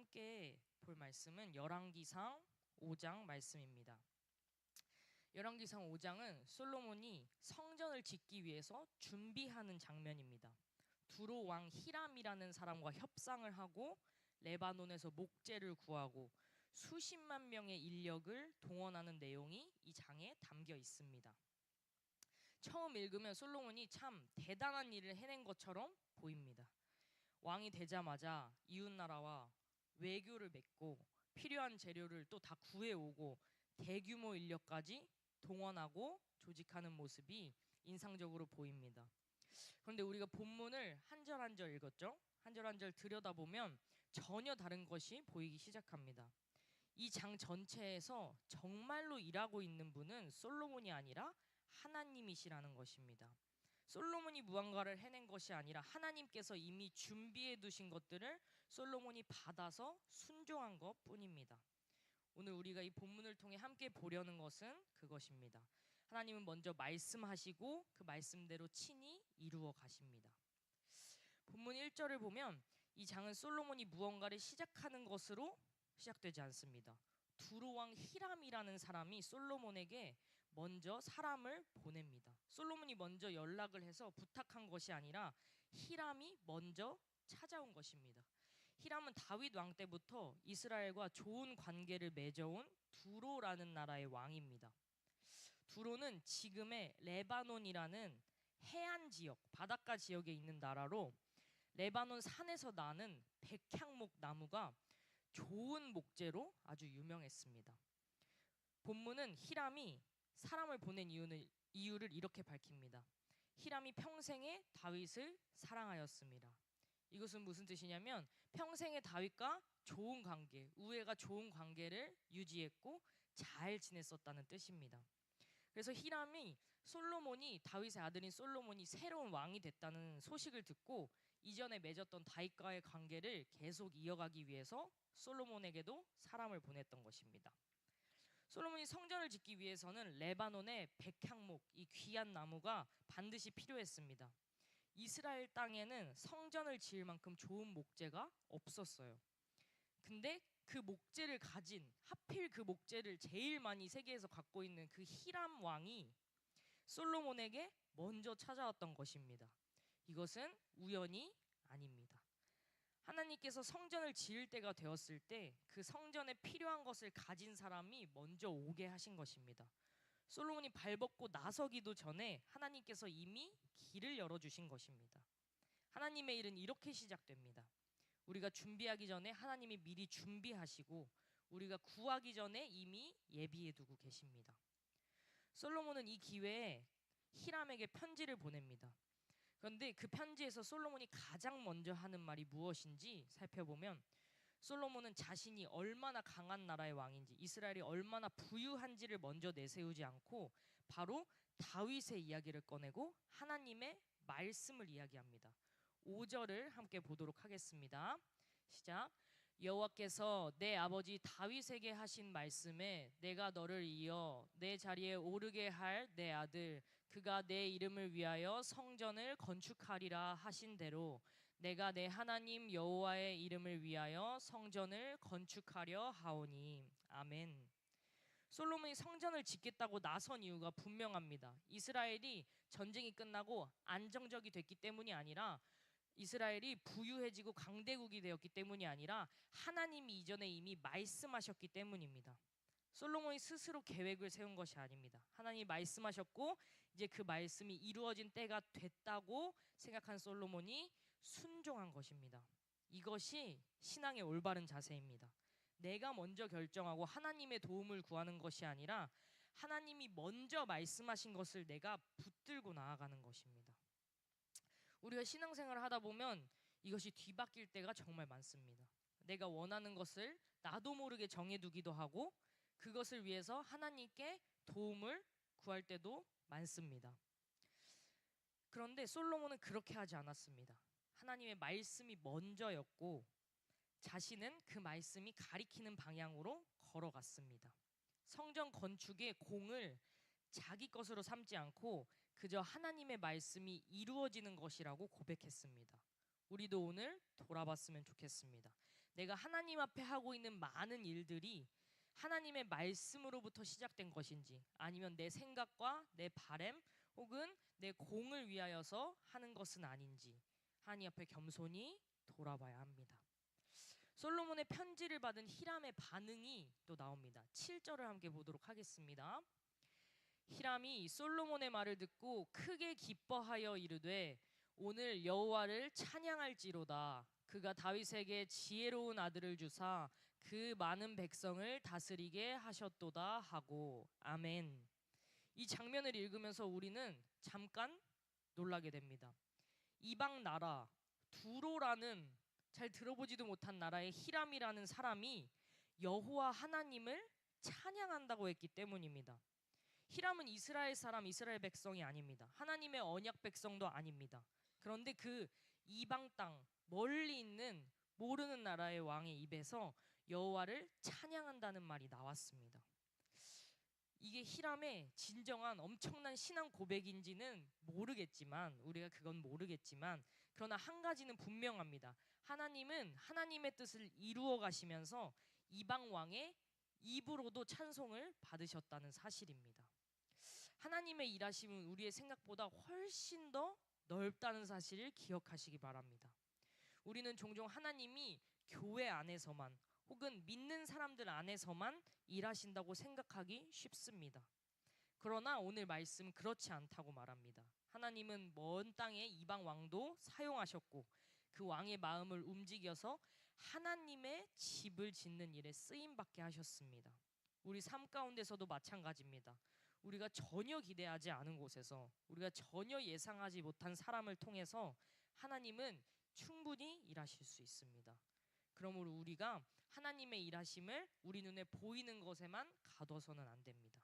함께 볼 말씀은 열왕기상 5장 말씀입니다. 열왕기상 5장은 솔로몬이 성전을 짓기 위해서 준비하는 장면입니다. 두로 왕 히람이라는 사람과 협상을 하고 레바논에서 목재를 구하고 수십만 명의 인력을 동원하는 내용이 이 장에 담겨 있습니다. 처음 읽으면 솔로몬이 참 대단한 일을 해낸 것처럼 보입니다. 왕이 되자마자 이웃나라와 외교를 맺고 필요한 재료를 또 다 구해오고 대규모 인력까지 동원하고 조직하는 모습이 인상적으로 보입니다. 그런데 우리가 본문을 한 절 한 절 읽었죠? 한 절 한 절 들여다보면 전혀 다른 것이 보이기 시작합니다. 이 장 전체에서 정말로 일하고 있는 분은 솔로몬이 아니라 하나님이시라는 것입니다. 솔로몬이 무언가를 해낸 것이 아니라 하나님께서 이미 준비해 두신 것들을 솔로몬이 받아서 순종한 것 뿐입니다. 오늘 우리가 이 본문을 통해 함께 보려는 것은 그것입니다. 하나님은 먼저 말씀하시고 그 말씀대로 친히 이루어 가십니다. 본문 1절을 보면 이 장은 솔로몬이 무언가를 시작하는 것으로 시작되지 않습니다. 두로 왕 히람이라는 사람이 솔로몬에게 먼저 사람을 보냅니다. 솔로몬이 먼저 연락을 해서 부탁한 것이 아니라 히람이 먼저 찾아온 것입니다. 히람은 다윗 왕 때부터 이스라엘과 좋은 관계를 맺어온 두로라는 나라의 왕입니다. 두로는 지금의 레바논이라는 해안 지역, 바닷가 지역에 있는 나라로 레바논 산에서 나는 백향목 나무가 좋은 목재로 아주 유명했습니다. 본문은 히람이 사람을 보낸 이유를 이렇게 밝힙니다. 히람이 평생에 다윗을 사랑하였습니다. 이것은 무슨 뜻이냐면 평생에 다윗과 좋은 관계, 우애가 좋은 관계를 유지했고 잘 지냈었다는 뜻입니다. 그래서 히람이 솔로몬이 다윗의 아들인 솔로몬이 새로운 왕이 됐다는 소식을 듣고 이전에 맺었던 다윗과의 관계를 계속 이어가기 위해서 솔로몬에게도 사람을 보냈던 것입니다. 솔로몬이 성전을 짓기 위해서는 레바논의 백향목, 이 귀한 나무가 반드시 필요했습니다. 이스라엘 땅에는 성전을 지을 만큼 좋은 목재가 없었어요. 근데 그 목재를 하필 그 목재를 제일 많이 세계에서 갖고 있는 그 히람 왕이 솔로몬에게 먼저 찾아왔던 것입니다. 이것은 우연이 아닙니다. 하나님께서 성전을 지을 때가 되었을 때 그 성전에 필요한 것을 가진 사람이 먼저 오게 하신 것입니다. 솔로몬이 발벗고 나서기도 전에 하나님께서 이미 길을 열어주신 것입니다. 하나님의 일은 이렇게 시작됩니다. 우리가 준비하기 전에 하나님이 미리 준비하시고 우리가 구하기 전에 이미 예비해 두고 계십니다. 솔로몬은 이 기회에 히람에게 편지를 보냅니다. 그런데 그 편지에서 솔로몬이 가장 먼저 하는 말이 무엇인지 살펴보면 솔로몬은 자신이 얼마나 강한 나라의 왕인지 이스라엘이 얼마나 부유한지를 먼저 내세우지 않고 바로 다윗의 이야기를 꺼내고 하나님의 말씀을 이야기합니다. 5절을 함께 보도록 하겠습니다. 시작. 여호와께서 내 아버지 다윗에게 하신 말씀에 내가 너를 이어 내 자리에 오르게 할 내 아들 그가 내 이름을 위하여 성전을 건축하리라 하신 대로 내가 내 하나님 여호와의 이름을 위하여 성전을 건축하려 하오니. 아멘. 솔로몬이 성전을 짓겠다고 나선 이유가 분명합니다. 이스라엘이 전쟁이 끝나고 안정적이 됐기 때문이 아니라 이스라엘이 부유해지고 강대국이 되었기 때문이 아니라 하나님이 이전에 이미 말씀하셨기 때문입니다. 솔로몬이 스스로 계획을 세운 것이 아닙니다. 하나님이 말씀하셨고 이제 그 말씀이 이루어진 때가 됐다고 생각한 솔로몬이 순종한 것입니다. 이것이 신앙의 올바른 자세입니다. 내가 먼저 결정하고 하나님의 도움을 구하는 것이 아니라 하나님이 먼저 말씀하신 것을 내가 붙들고 나아가는 것입니다. 우리가 신앙생활을 하다 보면 이것이 뒤바뀔 때가 정말 많습니다. 내가 원하는 것을 나도 모르게 정해두기도 하고 그것을 위해서 하나님께 도움을 구할 때도 많습니다. 그런데 솔로몬은 그렇게 하지 않았습니다. 하나님의 말씀이 먼저였고 자신은 그 말씀이 가리키는 방향으로 걸어갔습니다. 성전 건축의 공을 자기 것으로 삼지 않고 그저 하나님의 말씀이 이루어지는 것이라고 고백했습니다. 우리도 오늘 돌아봤으면 좋겠습니다. 내가 하나님 앞에 하고 있는 많은 일들이 하나님의 말씀으로부터 시작된 것인지, 아니면 내 생각과 내 바램 혹은 내 공을 위하여서 하는 것은 아닌지 하나님 앞에 겸손히 돌아봐야 합니다. 솔로몬의 편지를 받은 히람의 반응이 또 나옵니다. 7절을 함께 보도록 하겠습니다. 히람이 솔로몬의 말을 듣고 크게 기뻐하여 이르되 오늘 여호와를 찬양할지로다. 그가 다윗에게 지혜로운 아들을 주사 그 많은 백성을 다스리게 하셨도다 하고. 아멘. 이 장면을 읽으면서 우리는 잠깐 놀라게 됩니다. 이방 나라 두로라는 잘 들어보지도 못한 나라의 히람이라는 사람이 여호와 하나님을 찬양한다고 했기 때문입니다. 히람은 이스라엘 사람, 이스라엘 백성이 아닙니다. 하나님의 언약 백성도 아닙니다. 그런데 그 이방 땅 멀리 있는 모르는 나라의 왕의 입에서 여호와를 찬양한다는 말이 나왔습니다. 이게 히람의 진정한 엄청난 신앙 고백인지는 모르겠지만, 우리가 그건 모르겠지만, 그러나 한 가지는 분명합니다. 하나님은 하나님의 뜻을 이루어 가시면서 이방 왕의 입으로도 찬송을 받으셨다는 사실입니다. 하나님의 일하심은 우리의 생각보다 훨씬 더 넓다는 사실을 기억하시기 바랍니다. 우리는 종종 하나님이 교회 안에서만 혹은 믿는 사람들 안에서만 일하신다고 생각하기 쉽습니다. 그러나 오늘 말씀 그렇지 않다고 말합니다. 하나님은 먼 땅의 이방 왕도 사용하셨고 그 왕의 마음을 움직여서 하나님의 집을 짓는 일에 쓰임받게 하셨습니다. 우리 삶 가운데서도 마찬가지입니다. 우리가 전혀 기대하지 않은 곳에서, 우리가 전혀 예상하지 못한 사람을 통해서 하나님은 충분히 일하실 수 있습니다. 그러므로 우리가 하나님의 일하심을 우리 눈에 보이는 것에만 가둬서는 안 됩니다.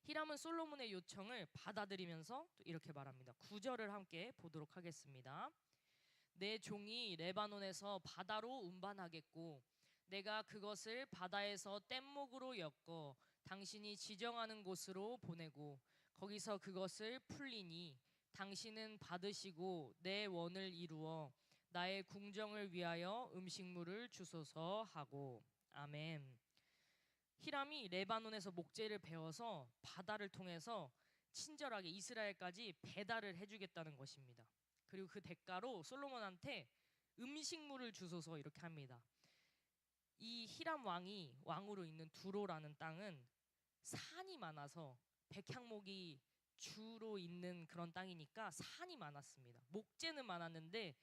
히람은 솔로몬의 요청을 받아들이면서 또 이렇게 말합니다. 9절을 함께 보도록 하겠습니다. 내 종이 레바논에서 바다로 운반하겠고 내가 그것을 바다에서 뗏목으로 엮어 당신이 지정하는 곳으로 보내고 거기서 그것을 풀리니 당신은 받으시고 내 원을 이루어 나의 궁정을 위하여 음식물을 주소서 하고. 아멘. 히람이 레바논에서 목재를 베어서 바다를 통해서 친절하게 이스라엘까지 배달을 해주겠다는 것입니다. 그리고 그 대가로 솔로몬한테 음식물을 주소서 이렇게 합니다. 이 히람 왕이 왕으로 있는 두로라는 땅은 산이 많아서 백향목이 주로 있는 그런 땅이니까 산이 많았습니다. 목재는 많았는데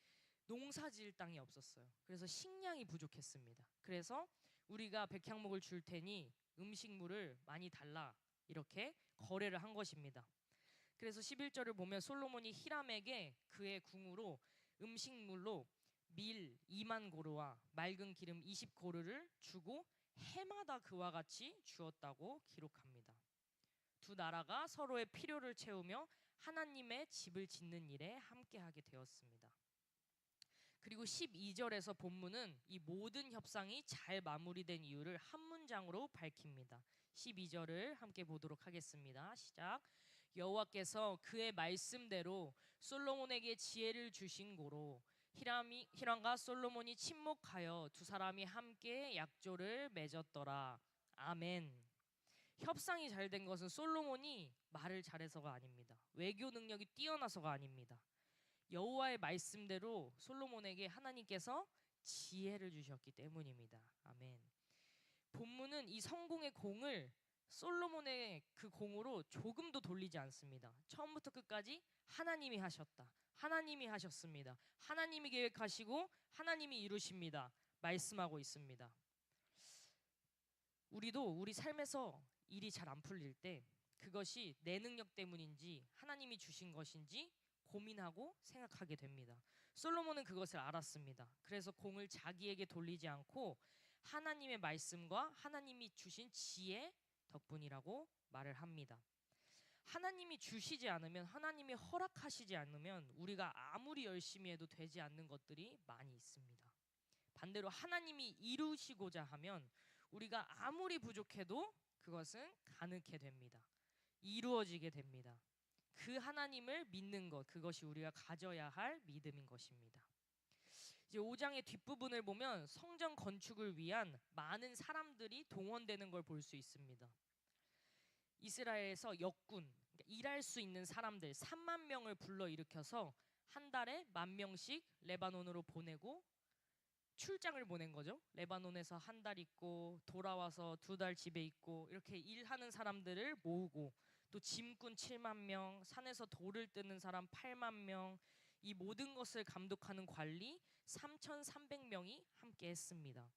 농사지을 땅이 없었어요. 그래서 식량이 부족했습니다. 그래서 우리가 백향목을 줄 테니 음식물을 많이 달라 이렇게 거래를 한 것입니다. 그래서 11절을 보면 솔로몬이 히람에게 그의 궁으로 음식물로 밀 2만 고르와 맑은 기름 20고르를 주고 해마다 그와 같이 주었다고 기록합니다. 두 나라가 서로의 필요를 채우며 하나님의 집을 짓는 일에 함께하게 되었습니다. 그리고 12절에서 본문은 이 모든 협상이 잘 마무리된 이유를 한 문장으로 밝힙니다. 12절을 함께 보도록 하겠습니다. 시작. 여호와께서 그의 말씀대로 솔로몬에게 지혜를 주신 고로 히람과 솔로몬이 친목하여 두 사람이 함께 약조를 맺었더라. 아멘. 협상이 잘 된 것은 솔로몬이 말을 잘해서가 아닙니다. 외교 능력이 뛰어나서가 아닙니다. 여호와의 말씀대로 솔로몬에게 하나님께서 지혜를 주셨기 때문입니다. 아멘. 본문은 이 성공의 공을 솔로몬의 그 공으로 조금도 돌리지 않습니다. 처음부터 끝까지 하나님이 하셨다. 하나님이 하셨습니다. 하나님이 계획하시고 하나님이 이루십니다. 말씀하고 있습니다. 우리도 우리 삶에서 일이 잘 안 풀릴 때 그것이 내 능력 때문인지 하나님이 주신 것인지 고민하고 생각하게 됩니다. 솔로몬은 그것을 알았습니다. 그래서 공을 자기에게 돌리지 않고 하나님의 말씀과 하나님이 주신 지혜 덕분이라고 말을 합니다. 하나님이 주시지 않으면, 하나님이 허락하시지 않으면 우리가 아무리 열심히 해도 되지 않는 것들이 많이 있습니다. 반대로 하나님이 이루시고자 하면 우리가 아무리 부족해도 그것은 가능케 됩니다. 이루어지게 됩니다. 그 하나님을 믿는 것, 그것이 우리가 가져야 할 믿음인 것입니다. 이제 5장의 뒷부분을 보면 성전 건축을 위한 많은 사람들이 동원되는 걸 볼 수 있습니다. 이스라엘에서 역군, 그러니까 일할 수 있는 사람들 3만 명을 불러일으켜서 한 달에 10,000명씩 레바논으로 보내고 출장을 보낸 거죠. 레바논에서 한 달 있고 돌아와서 2달 집에 있고 이렇게 일하는 사람들을 모으고, 또 짐꾼 7만 명, 산에서 돌을 뜨는 사람 8만 명, 이 모든 것을 감독하는 관리 3,300명이 함께 했습니다.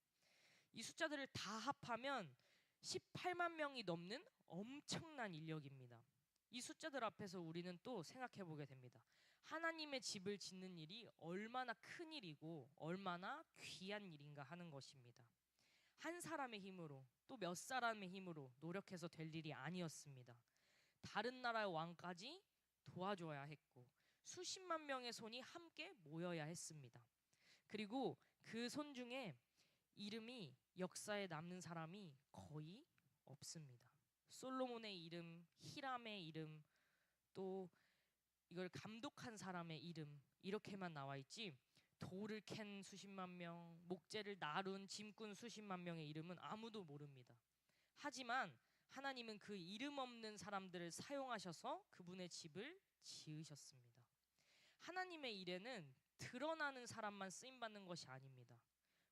이 숫자들을 다 합하면 18만 명이 넘는 엄청난 인력입니다. 이 숫자들 앞에서 우리는 또 생각해 보게 됩니다. 하나님의 집을 짓는 일이 얼마나 큰 일이고 얼마나 귀한 일인가 하는 것입니다. 한 사람의 힘으로, 또 몇 사람의 힘으로 노력해서 될 일이 아니었습니다. 다른 나라의 왕까지 도와줘야 했고 수십만 명의 손이 함께 모여야 했습니다. 그리고 그 손 중에 이름이 역사에 남는 사람이 거의 없습니다. 솔로몬의 이름, 히람의 이름, 또 이걸 감독한 사람의 이름, 이렇게만 나와 있지 돌을 캔 수십만 명, 목재를 나룬 짐꾼 수십만 명의 이름은 아무도 모릅니다. 하지만 하나님은 그 이름 없는 사람들을 사용하셔서 그분의 집을 지으셨습니다. 하나님의 일에는 드러나는 사람만 쓰임받는 것이 아닙니다.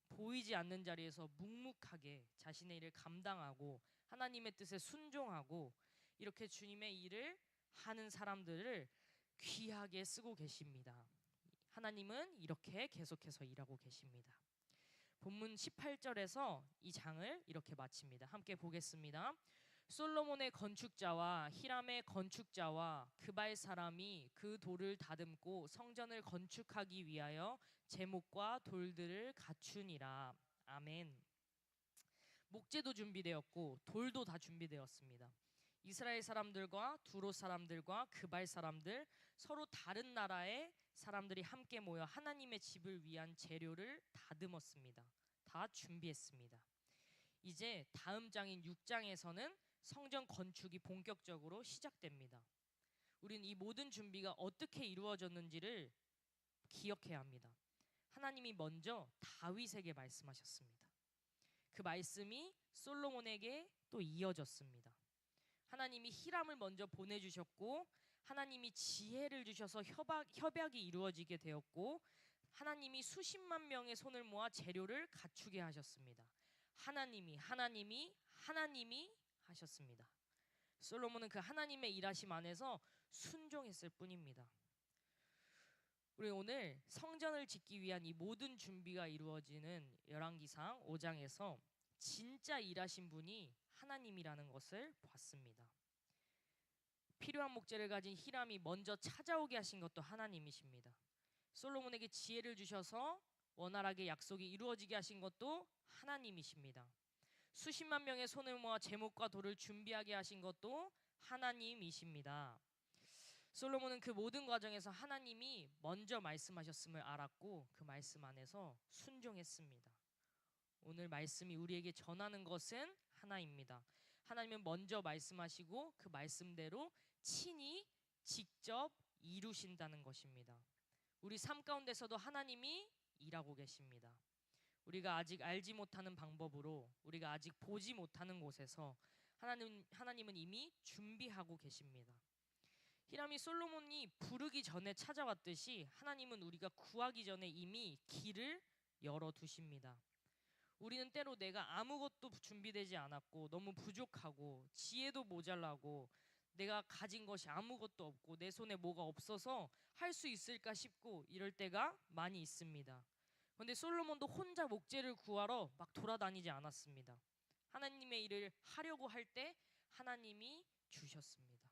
보이지 않는 자리에서 묵묵하게 자신의 일을 감당하고 하나님의 뜻에 순종하고 이렇게 주님의 일을 하는 사람들을 귀하게 쓰고 계십니다. 하나님은 이렇게 계속해서 일하고 계십니다. 본문 18절에서 이 장을 이렇게 마칩니다. 함께 보겠습니다. 솔로몬의 건축자와 히람의 건축자와 그발 사람이 그 돌을 다듬고 성전을 건축하기 위하여 제목과 돌들을 갖추니라. 아멘. 목재도 준비되었고 돌도 다 준비되었습니다. 이스라엘 사람들과 두롯 사람들과 그발 사람들, 서로 다른 나라의 사람들이 함께 모여 하나님의 집을 위한 재료를 다듬었습니다. 다 준비했습니다. 이제 다음 장인 6장에서는 성전 건축이 본격적으로 시작됩니다. 우리는 이 모든 준비가 어떻게 이루어졌는지를 기억해야 합니다. 하나님이 먼저 다윗에게 말씀하셨습니다. 그 말씀이 솔로몬에게 또 이어졌습니다. 하나님이 히람을 먼저 보내주셨고 하나님이 지혜를 주셔서 협약이 이루어지게 되었고 하나님이 수십만 명의 손을 모아 재료를 갖추게 하셨습니다. 하나님이 하셨습니다. 솔로몬은 그 하나님의 일하심 안에서 순종했을 뿐입니다. 우리 오늘 성전을 짓기 위한 이 모든 준비가 이루어지는 열왕기상 5장에서 진짜 일하신 분이 하나님이라는 것을 봤습니다. 필요한 목재를 가진 히람이 먼저 찾아오게 하신 것도 하나님이십니다. 솔로몬에게 지혜를 주셔서 원활하게 약속이 이루어지게 하신 것도 하나님이십니다. 수십만 명의 손을 모아 제목과 돌을 준비하게 하신 것도 하나님이십니다. 솔로몬은 그 모든 과정에서 하나님이 먼저 말씀하셨음을 알았고 그 말씀 안에서 순종했습니다. 오늘 말씀이 우리에게 전하는 것은 하나입니다. 하나님은 먼저 말씀하시고 그 말씀대로 친히 직접 이루신다는 것입니다. 우리 삶 가운데서도 하나님이 일하고 계십니다. 우리가 아직 알지 못하는 방법으로, 우리가 아직 보지 못하는 곳에서 하나님은 이미 준비하고 계십니다. 히람이 솔로몬이 부르기 전에 찾아왔듯이 하나님은 우리가 구하기 전에 이미 길을 열어두십니다. 우리는 때로 내가 아무것도 준비되지 않았고 너무 부족하고 지혜도 모자라고 내가 가진 것이 아무것도 없고 내 손에 뭐가 없어서 할 수 있을까 싶고 이럴 때가 많이 있습니다. 그런데 솔로몬도 혼자 목재를 구하러 막 돌아다니지 않았습니다. 하나님의 일을 하려고 할 때 하나님이 주셨습니다.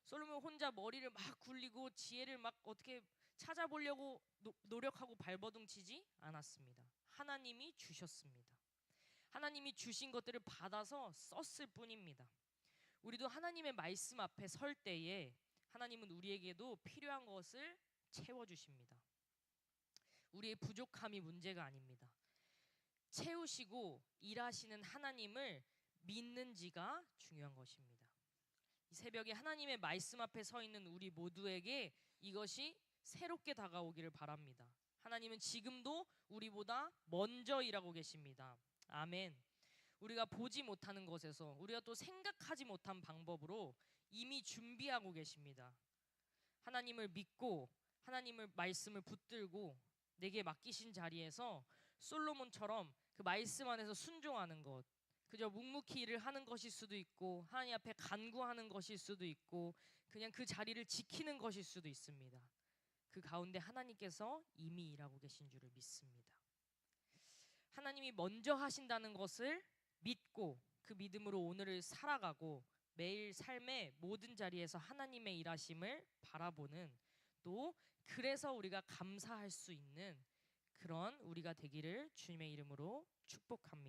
솔로몬 혼자 머리를 막 굴리고 지혜를 막 어떻게 찾아보려고 노력하고 발버둥치지 않았습니다. 하나님이 주셨습니다. 하나님이 주신 것들을 받아서 썼을 뿐입니다. 우리도 하나님의 말씀 앞에 설 때에 하나님은 우리에게도 필요한 것을 채워주십니다. 우리의 부족함이 문제가 아닙니다. 채우시고 일하시는 하나님을 믿는지가 중요한 것입니다. 이 새벽에 하나님의 말씀 앞에 서 있는 우리 모두에게 이것이 새롭게 다가오기를 바랍니다. 하나님은 지금도 우리보다 먼저 일하고 계십니다. 아멘. 우리가 보지 못하는 것에서, 우리가 또 생각하지 못한 방법으로 이미 준비하고 계십니다. 하나님을 믿고 하나님을 말씀을 붙들고 내게 맡기신 자리에서 솔로몬처럼 그 말씀 안에서 순종하는 것, 그저 묵묵히 일을 하는 것일 수도 있고 하나님 앞에 간구하는 것일 수도 있고 그냥 그 자리를 지키는 것일 수도 있습니다. 그 가운데 하나님께서 이미 일하고 계신 줄을 믿습니다. 하나님이 먼저 하신다는 것을 믿고 그 믿음으로 오늘을 살아가고 매일 삶의 모든 자리에서 하나님의 일하심을 바라보는, 또 그래서 우리가 감사할 수 있는 그런 우리가 되기를 주님의 이름으로 축복합니다.